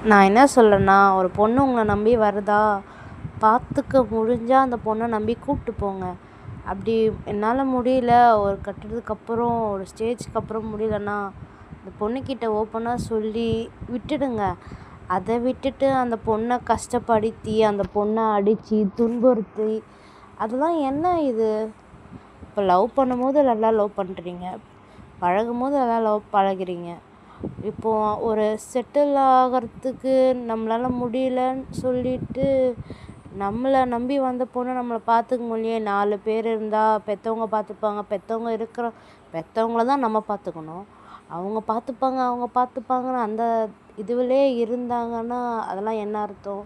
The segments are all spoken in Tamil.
நான் என்ன சொல்கிறேன்னா, ஒரு பொண்ணு உங்களை நம்பி வருதா, பார்த்துக்க முடிஞ்சால் அந்த பொண்ணை நம்பி கூப்பிட்டு போங்க. அப்படி என்னால் முடியல, ஒரு கட்டத்துக்கு அப்புறம் ஒரு ஸ்டேஜ்க்கு அப்புறம் முடியலன்னா அந்த பொண்ணுக்கிட்ட ஓப்பனாக சொல்லி விட்டுடுங்க. அதை விட்டுட்டு அந்த பொண்ணை கஷ்டப்படுத்தி அந்த பொண்ணை அடித்து துன்புறுத்தி அதெல்லாம் என்ன இது? இப்போ லவ் பண்ணும்போது நல்லா லவ் பண்ணுறீங்க, பழகும்போது நல்லா லவ் பழகுறீங்க. இப்போது ஒரு செட்டில் ஆகிறதுக்கு நம்மளால் முடியலன்னு சொல்லிட்டு நம்மளை நம்பி வந்த பொண்ணு நம்மளை பார்த்துக்க முடியலையே. 4 பேர் இருந்தால் பெற்றவங்க பார்த்துப்பாங்க, பெற்றவங்கள தான் நம்ம பார்த்துக்கணும். அவங்க பார்த்துப்பாங்கன்னு அந்த இதுவிலே இருந்தாங்கன்னா அதெல்லாம் என்ன அர்த்தம்?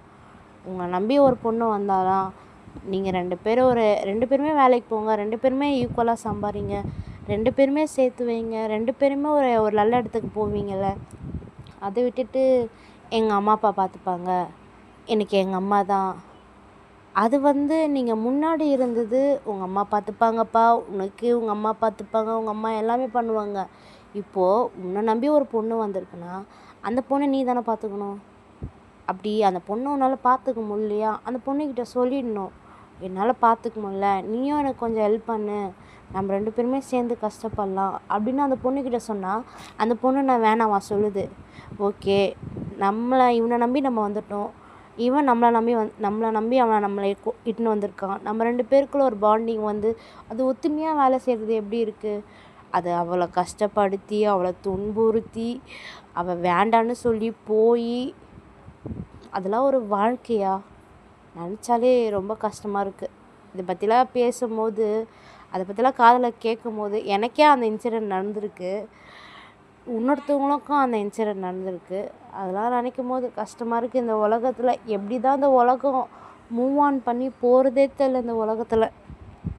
உங்களை நம்பி ஒரு பொண்ணு வந்தாலாம், நீங்கள் 2 பேருமே வேலைக்கு போங்க, 2 பேருமே ஈக்குவலாக சம்பாதிங்க, 2 பேருமே சேர்த்து வைங்க, 2 பேருமே ஒரு நல்ல இடத்துக்கு போவீங்கள்ல. அதை விட்டுட்டு எங்கள் அம்மா அப்பா பார்த்துப்பாங்க, எனக்கு எங்கள் அம்மா தான். அது நீங்கள் முன்னாடி இருந்தது உங்கள் அம்மா பார்த்துப்பாங்கப்பா, உனக்கு உங்கள் அம்மா பார்த்துப்பாங்க, உங்கள் அம்மா எல்லாமே பண்ணுவாங்க. இப்போது உன்னை நம்பி ஒரு பொண்ணு வந்திருக்குன்னா அந்த பொண்ணை நீ தானே பார்த்துக்கணும். அப்படி அந்த பொண்ணை உன்னால் பார்த்துக்க முடியலையா, அந்த பொண்ணுக்கிட்ட சொல்லிடணும், என்னால் பார்த்துக்க முடியல, நீயும் எனக்கு கொஞ்சம் ஹெல்ப் பண்ணு, நம்ம 2 பேருமே சேர்ந்து கஷ்டப்படலாம் அப்படின்னு அந்த பொண்ணுக்கிட்ட சொன்னால் அந்த பொண்ணு நான் வேணாமா சொல்லுது. ஓகே, இவனை நம்பி நம்ம வந்துட்டோம், இவன் நம்மளை நம்பி அவன் நம்மளை இட்டுன்னு வந்திருக்கான், நம்ம 2 பேருக்குள்ள ஒரு பாண்டிங் அது ஒத்துமையாக வேலை செய்கிறது எப்படி இருக்குது? அது அவளை கஷ்டப்படுத்தி அவளை துன்புறுத்தி அவள் வேண்டான்னு சொல்லி போய் அதெல்லாம் ஒரு வாழ்க்கையா? நினச்சாலே ரொம்ப கஷ்டமாக இருக்குது. இதை பற்றிலாம் பேசும்போது, அதை பற்றிலாம் காதில் கேட்கும்போது எனக்கே அந்த இன்சிடெண்ட் நடந்திருக்கு, இன்னொருத்தவங்களுக்கும் அந்த இன்சிடெண்ட் நடந்திருக்கு. அதெல்லாம் நினைக்கும் போது கஷ்டமாக இருக்குது. இந்த உலகத்தில் எப்படி தான் இந்த உலகம் மூவ் ஆன் பண்ணி போகிறதே தெரியல இந்த உலகத்தில்.